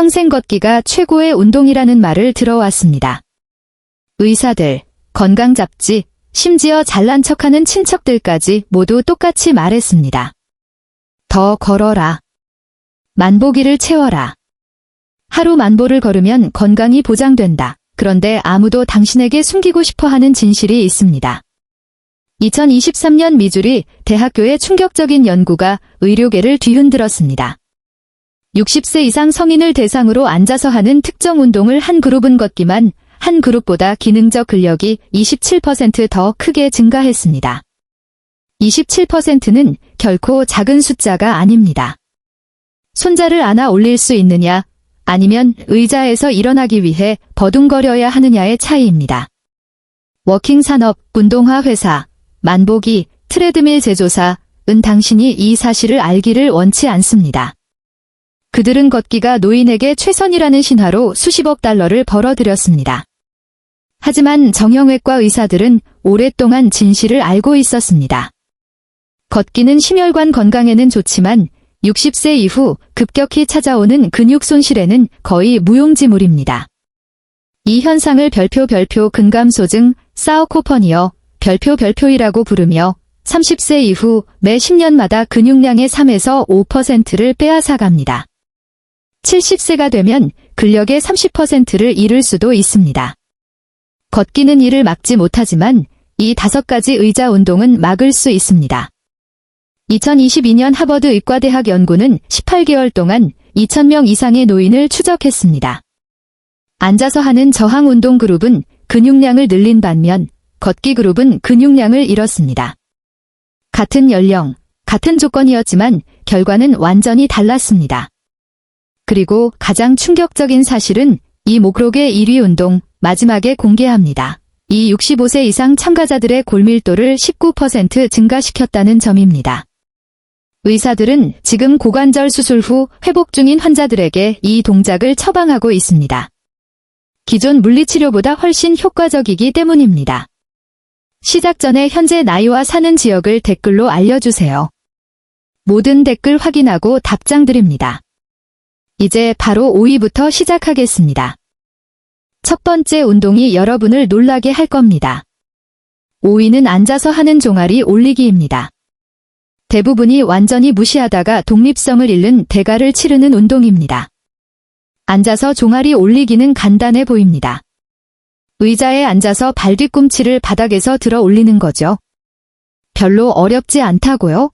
평생 걷기가 최고의 운동이라는 말을 들어왔습니다. 의사들, 건강 잡지, 심지어 잘난 척하는 친척들까지 모두 똑같이 말했습니다. 더 걸어라. 만보기를 채워라. 하루 만보를 걸으면 건강이 보장된다. 그런데 아무도 당신에게 숨기고 싶어하는 진실이 있습니다. 2023년 미주리 대학교의 충격적인 연구가 의료계를 뒤흔들었습니다. 60세 이상 성인을 대상으로 앉아서 하는 특정 운동을 한 그룹은 걷기만 한 그룹보다 기능적 근력이 27% 더 크게 증가했습니다. 27%는 결코 작은 숫자가 아닙니다. 손자를 안아 올릴 수 있느냐, 아니면 의자에서 일어나기 위해 버둥거려야 하느냐의 차이입니다. 워킹 산업, 운동화 회사, 만보기, 트레드밀 제조사은 당신이 이 사실을 알기를 원치 않습니다. 그들은 걷기가 노인에게 최선이라는 신화로 수십억 달러를 벌어들였습니다. 하지만 정형외과 의사들은 오랫동안 진실을 알고 있었습니다. 걷기는 심혈관 건강에는 좋지만 60세 이후 급격히 찾아오는 근육 손실에는 거의 무용지물입니다. 이 현상을 별표 근감소증, 사우코퍼니어, 별표이라고 부르며 30세 이후 매 10년마다 근육량의 3에서 5%를 빼앗아갑니다. 70세가 되면 근력의 30%를 잃을 수도 있습니다. 걷기는 이를 막지 못하지만 이 5가지 의자 운동은 막을 수 있습니다. 2022년 하버드 의과대학 연구는 18개월 동안 2,000명 이상의 노인을 추적했습니다. 앉아서 하는 저항 운동 그룹은 근육량을 늘린 반면 걷기 그룹은 근육량을 잃었습니다. 같은 연령, 같은 조건이었지만 결과는 완전히 달랐습니다. 그리고 가장 충격적인 사실은 이 목록의 1위 운동, 마지막에 공개합니다. 이 65세 이상 참가자들의 골밀도를 19% 증가시켰다는 점입니다. 의사들은 지금 고관절 수술 후 회복 중인 환자들에게 이 동작을 처방하고 있습니다. 기존 물리치료보다 훨씬 효과적이기 때문입니다. 시작 전에 현재 나이와 사는 지역을 댓글로 알려주세요. 모든 댓글 확인하고 답장 드립니다. 이제 바로 5위부터 시작하겠습니다. 첫 번째 운동이 여러분을 놀라게 할 겁니다. 5위는 앉아서 하는 종아리 올리기입니다. 대부분이 완전히 무시하다가 독립성을 잃는 대가를 치르는 운동입니다. 앉아서 종아리 올리기는 간단해 보입니다. 의자에 앉아서 발 뒤꿈치를 바닥에서 들어 올리는 거죠. 별로 어렵지 않다고요?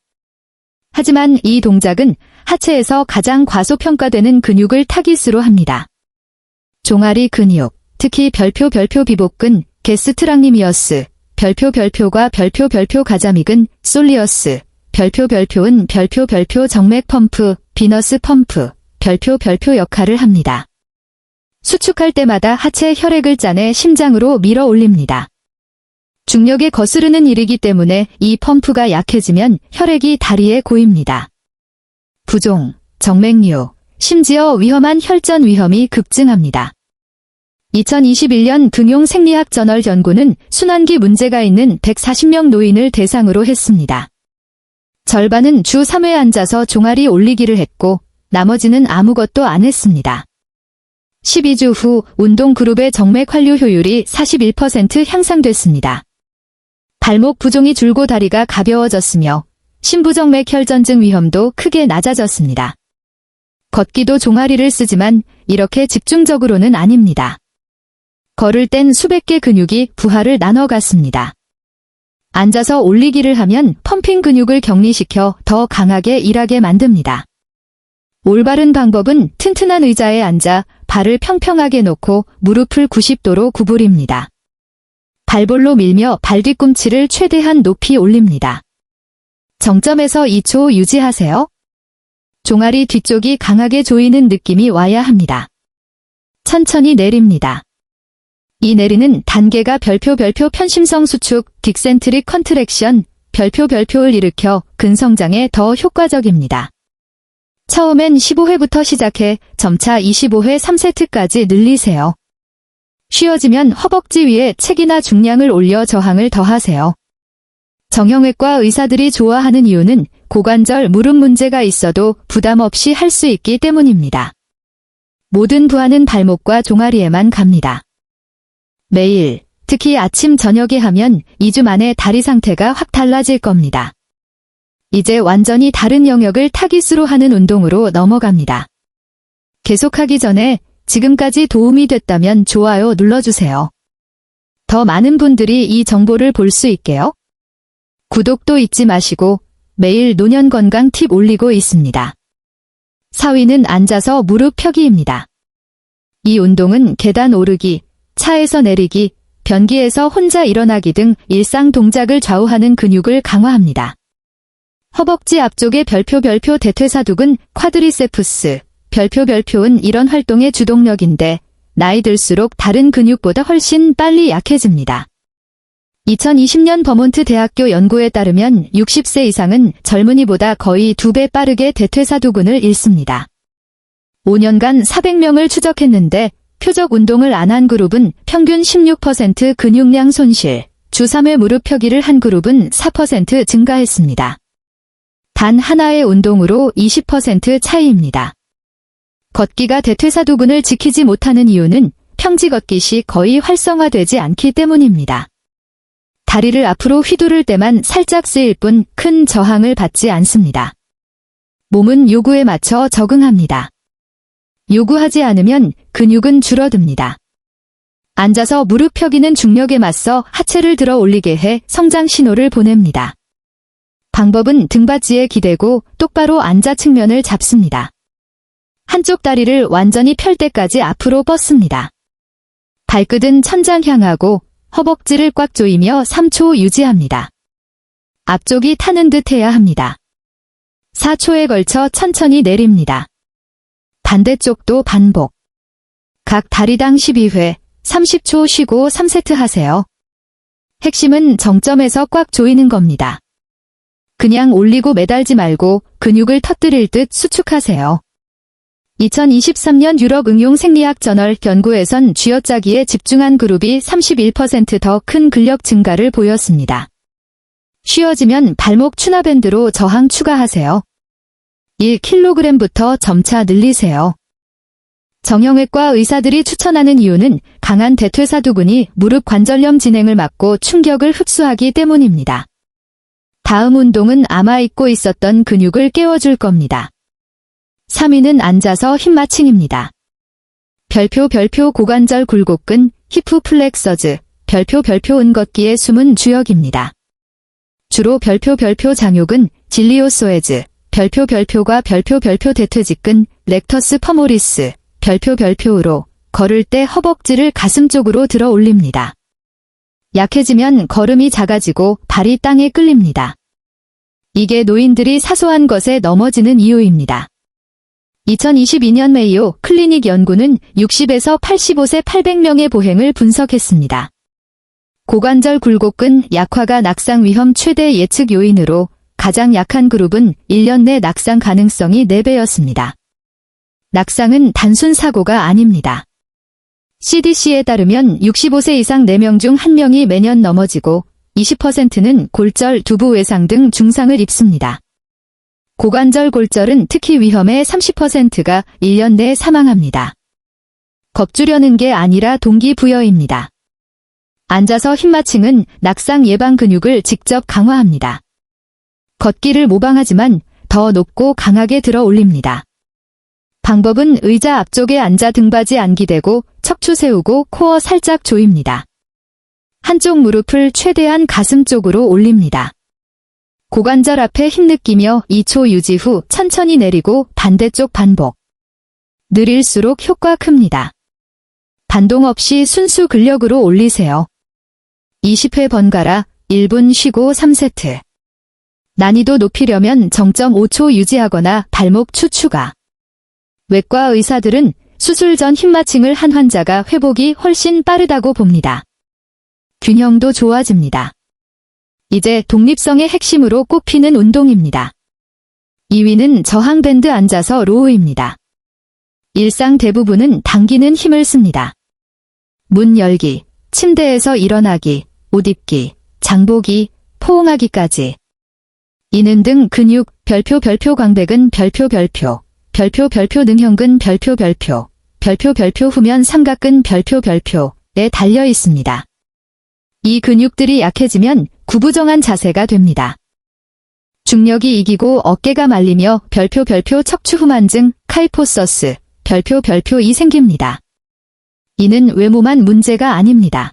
하지만 이 동작은 하체에서 가장 과소평가되는 근육을 타깃으로 합니다. 종아리 근육, 특히 별표 비복근, 게스트락리미어스, 별표과 별표 가자믹은 솔리어스, 별표은 별표 정맥 펌프, 비너스 펌프, 별표 역할을 합니다. 수축할 때마다 하체 혈액을 짜내 심장으로 밀어 올립니다. 중력에 거스르는 일이기 때문에 이 펌프가 약해지면 혈액이 다리에 고입니다. 부종, 정맥류, 심지어 위험한 혈전 위험이 급증합니다. 2021년 금용생리학 저널 연구는 순환기 문제가 있는 140명 노인을 대상으로 했습니다. 절반은 주 3회 앉아서 종아리 올리기를 했고 나머지는 아무것도 안 했습니다. 12주 후 운동 그룹의 정맥 환류 효율이 41% 향상됐습니다. 발목 부종이 줄고 다리가 가벼워졌으며 심부정맥 혈전증 위험도 크게 낮아졌습니다. 걷기도 종아리를 쓰지만 이렇게 집중적으로는 아닙니다. 걸을 땐 수백 개 근육이 부하를 나눠갔습니다. 앉아서 올리기를 하면 펌핑 근육을 격리시켜 더 강하게 일하게 만듭니다. 올바른 방법은 튼튼한 의자에 앉아 발을 평평하게 놓고 무릎을 90도로 구부립니다. 발볼로 밀며 발 뒤꿈치를 최대한 높이 올립니다. 정점에서 2초 유지하세요. 종아리 뒤쪽이 강하게 조이는 느낌이 와야 합니다. 천천히 내립니다. 이 내리는 단계가 별표 편심성 수축, 딕센트릭 컨트랙션, 별표를 일으켜 근성장에 더 효과적입니다. 처음엔 15회부터 시작해 점차 25회 3세트까지 늘리세요. 쉬어지면 허벅지 위에 책이나 중량을 올려 저항을 더하세요. 정형외과 의사들이 좋아하는 이유는 고관절 무릎 문제가 있어도 부담 없이 할 수 있기 때문입니다. 모든 부하는 발목과 종아리에만 갑니다. 매일, 특히 아침 저녁에 하면 2주 만에 다리 상태가 확 달라질 겁니다. 이제 완전히 다른 영역을 타깃으로 하는 운동으로 넘어갑니다. 계속하기 전에 지금까지 도움이 됐다면 좋아요 눌러주세요. 더 많은 분들이 이 정보를 볼 수 있게요. 구독도 잊지 마시고 매일 노년 건강 팁 올리고 있습니다. 4위는 앉아서 무릎 펴기입니다. 이 운동은 계단 오르기, 차에서 내리기, 변기에서 혼자 일어나기 등 일상 동작을 좌우하는 근육을 강화합니다. 허벅지 앞쪽의 별표 대퇴사두근 쿼드리세프스, 별표은 이런 활동의 주동력인데 나이 들수록 다른 근육보다 훨씬 빨리 약해집니다. 2020년 버몬트 대학교 연구에 따르면 60세 이상은 젊은이보다 거의 2배 빠르게 대퇴사두근을 잃습니다. 5년간 400명을 추적했는데 표적 운동을 안 한 그룹은 평균 16% 근육량 손실, 주 3회 무릎 펴기를 한 그룹은 4% 증가했습니다. 단 하나의 운동으로 20% 차이입니다. 걷기가 대퇴사두근을 지키지 못하는 이유는 평지 걷기 시 거의 활성화되지 않기 때문입니다. 다리를 앞으로 휘두를 때만 살짝 쓰일 뿐 큰 저항을 받지 않습니다. 몸은 요구에 맞춰 적응합니다. 요구하지 않으면 근육은 줄어듭니다. 앉아서 무릎 펴기는 중력에 맞서 하체를 들어 올리게 해 성장 신호를 보냅니다. 방법은 등받이에 기대고 똑바로 앉아 측면을 잡습니다. 한쪽 다리를 완전히 펼 때까지 앞으로 뻗습니다. 발끝은 천장 향하고 허벅지를 꽉 조이며 3초 유지합니다. 앞쪽이 타는 듯 해야 합니다. 4초에 걸쳐 천천히 내립니다. 반대쪽도 반복. 각 다리당 12회, 30초 쉬고 3세트 하세요. 핵심은 정점에서 꽉 조이는 겁니다. 그냥 올리고 매달지 말고 근육을 터뜨릴 듯 수축하세요. 2023년 유럽 응용 생리학 저널 연구에선 쥐어짜기에 집중한 그룹이 31% 더 큰 근력 증가를 보였습니다. 쉬어지면 발목 추나밴드로 저항 추가하세요. 1kg부터 점차 늘리세요. 정형외과 의사들이 추천하는 이유는 강한 대퇴사두근이 무릎 관절염 진행을 막고 충격을 흡수하기 때문입니다. 다음 운동은 아마 잊고 있었던 근육을 깨워줄 겁니다. 3위는 앉아서 힙마칭입니다. 별표 고관절 굴곡근, 히프 플렉서즈, 별표 은걷기의 숨은 주역입니다. 주로 별표 장요근, 질리오소에즈, 별표가 별표 대퇴직근, 렉터스 퍼모리스, 별표로 걸을 때 허벅지를 가슴 쪽으로 들어 올립니다. 약해지면 걸음이 작아지고 발이 땅에 끌립니다. 이게 노인들이 사소한 것에 넘어지는 이유입니다. 2022년 메이오 클리닉 연구는 60에서 85세 800명의 보행을 분석했습니다. 고관절 굴곡근 약화가 낙상 위험 최대 예측 요인으로 가장 약한 그룹은 1년 내 낙상 가능성이 4배였습니다. 낙상은 단순 사고가 아닙니다. CDC에 따르면 65세 이상 4명 중 1명이 매년 넘어지고 20%는 골절, 두부 외상 등 중상을 입습니다. 고관절 골절은 특히 위험해 30%가 1년 내에 사망합니다. 겁주려는 게 아니라 동기부여입니다. 앉아서 힙마칭은 낙상 예방 근육을 직접 강화합니다. 걷기를 모방하지만 더 높고 강하게 들어 올립니다. 방법은 의자 앞쪽에 앉아 등받이 안기대고 척추 세우고 코어 살짝 조입니다. 한쪽 무릎을 최대한 가슴 쪽으로 올립니다. 고관절 앞에 힘 느끼며 2초 유지 후 천천히 내리고 반대쪽 반복. 느릴수록 효과 큽니다. 반동 없이 순수 근력으로 올리세요. 20회 번갈아 1분 쉬고 3세트. 난이도 높이려면 정점 5초 유지하거나 발목 추추가. 외과 의사들은 수술 전 힙마칭을 한 환자가 회복이 훨씬 빠르다고 봅니다. 균형도 좋아집니다. 이제 독립성의 핵심으로 꼽히는 운동입니다. 2위는 저항밴드 앉아서 로우입니다. 일상 대부분은 당기는 힘을 씁니다. 문 열기, 침대에서 일어나기, 옷 입기, 장보기, 포옹하기까지. 이는 등 근육, 별표 광배근 별표 능형근 별표 별표 후면 삼각근 별표에 달려 있습니다. 이 근육들이 약해지면 구부정한 자세가 됩니다. 중력이 이기고 어깨가 말리며 별표 척추 후만증 카이포서스 별표이 생깁니다. 이는 외모만 문제가 아닙니다.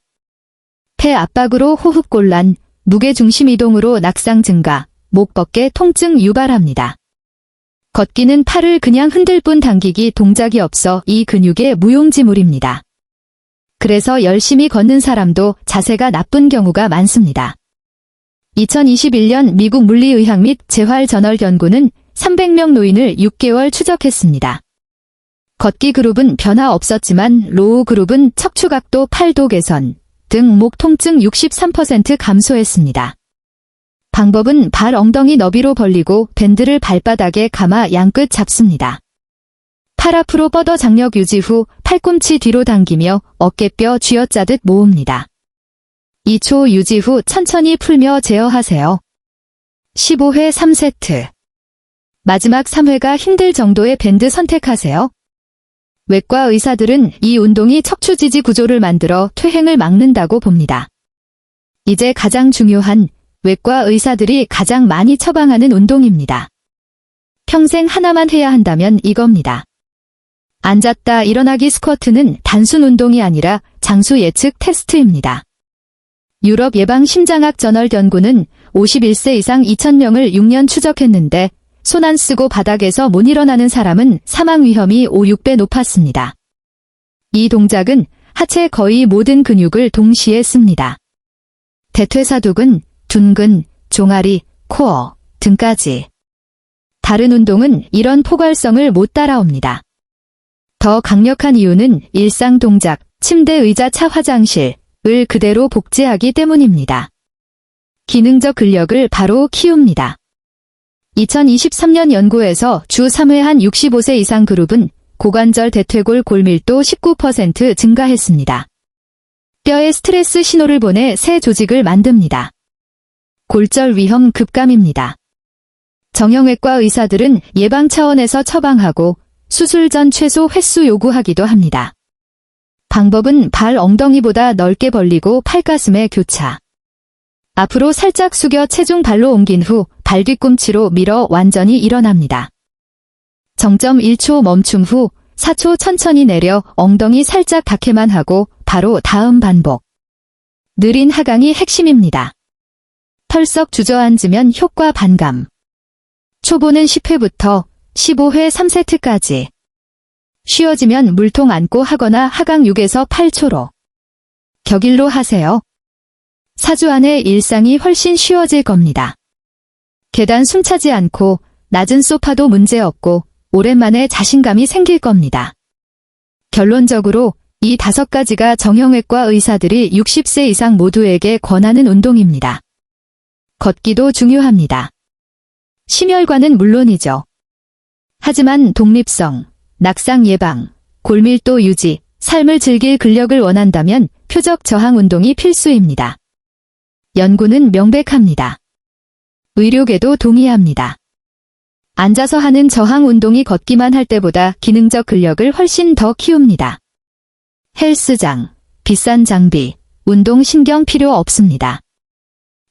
폐 압박으로 호흡곤란, 무게중심 이동으로 낙상 증가, 목 벅게 통증 유발합니다. 걷기는 팔을 그냥 흔들 뿐 당기기 동작이 없어 이 근육의 무용지물입니다. 그래서 열심히 걷는 사람도 자세가 나쁜 경우가 많습니다. 2021년 미국 물리의학 및 재활저널 연구는 300명 노인을 6개월 추적했습니다. 걷기 그룹은 변화 없었지만 로우 그룹은 척추각도 팔도 개선 등 목 통증 63% 감소했습니다. 방법은 발 엉덩이 너비로 벌리고 밴드를 발바닥에 감아 양끝 잡습니다. 팔 앞으로 뻗어 장력 유지 후 팔꿈치 뒤로 당기며 어깨뼈 쥐어짜듯 모읍니다. 2초 유지 후 천천히 풀며 제어하세요. 15회 3세트. 마지막 3회가 힘들 정도의 밴드 선택하세요. 외과 의사들은 이 운동이 척추 지지 구조를 만들어 퇴행을 막는다고 봅니다. 이제 가장 중요한 외과 의사들이 가장 많이 처방하는 운동입니다. 평생 하나만 해야 한다면 이겁니다. 앉았다 일어나기 스쿼트는 단순 운동이 아니라 장수 예측 테스트입니다. 유럽 예방심장학 저널 연구는 51세 이상 2,000명을 6년 추적했는데 손 안 쓰고 바닥에서 못 일어나는 사람은 사망 위험이 5-6배 높았습니다. 이 동작은 하체 거의 모든 근육을 동시에 씁니다. 대퇴사두근, 둔근, 종아리, 코어 등까지. 다른 운동은 이런 포괄성을 못 따라옵니다. 더 강력한 이유는 일상 동작, 침대, 의자, 차, 화장실을 그대로 복제하기 때문입니다. 기능적 근력을 바로 키웁니다. 2023년 연구에서 주 3회 한 65세 이상 그룹은 고관절 대퇴골 골밀도 19% 증가했습니다. 뼈에 스트레스 신호를 보내 새 조직을 만듭니다. 골절 위험 급감입니다. 정형외과 의사들은 예방 차원에서 처방하고 수술 전 최소 횟수 요구하기도 합니다. 방법은 발 엉덩이보다 넓게 벌리고 팔가슴에 교차. 앞으로 살짝 숙여 체중 발로 옮긴 후 발 뒤꿈치로 밀어 완전히 일어납니다. 정점 1초 멈춤 후 4초 천천히 내려 엉덩이 살짝 닿게만 하고 바로 다음 반복. 느린 하강이 핵심입니다. 털썩 주저앉으면 효과 반감. 초보는 10회부터 15회 3세트까지. 쉬어지면 물통 안고 하거나 하강 6에서 8초로. 격일로 하세요. 4주 안에 일상이 훨씬 쉬워질 겁니다. 계단 숨차지 않고 낮은 소파도 문제없고 오랜만에 자신감이 생길 겁니다. 결론적으로 이 5가지가 정형외과 의사들이 60세 이상 모두에게 권하는 운동입니다. 걷기도 중요합니다. 심혈관은 물론이죠. 하지만 독립성, 낙상 예방, 골밀도 유지, 삶을 즐길 근력을 원한다면 표적 저항 운동이 필수입니다. 연구는 명백합니다. 의료계도 동의합니다. 앉아서 하는 저항 운동이 걷기만 할 때보다 기능적 근력을 훨씬 더 키웁니다. 헬스장, 비싼 장비, 운동 신경 필요 없습니다.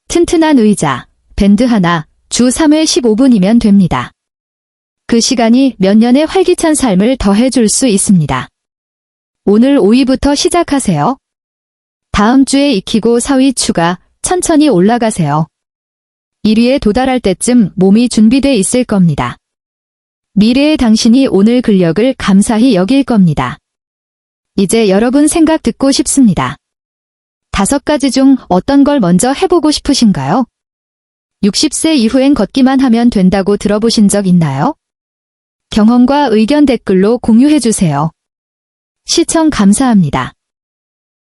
튼튼한 의자, 밴드 하나, 주 3회 15분이면 됩니다. 그 시간이 몇 년의 활기찬 삶을 더해줄 수 있습니다. 오늘 5위부터 시작하세요. 다음 주에 익히고 4위 추가, 천천히 올라가세요. 1위에 도달할 때쯤 몸이 준비돼 있을 겁니다. 미래의 당신이 오늘 근력을 감사히 여길 겁니다. 이제 여러분 생각 듣고 싶습니다. 5가지 중 어떤 걸 먼저 해보고 싶으신가요? 60세 이후엔 걷기만 하면 된다고 들어보신 적 있나요? 경험과 의견 댓글로 공유해주세요. 시청 감사합니다.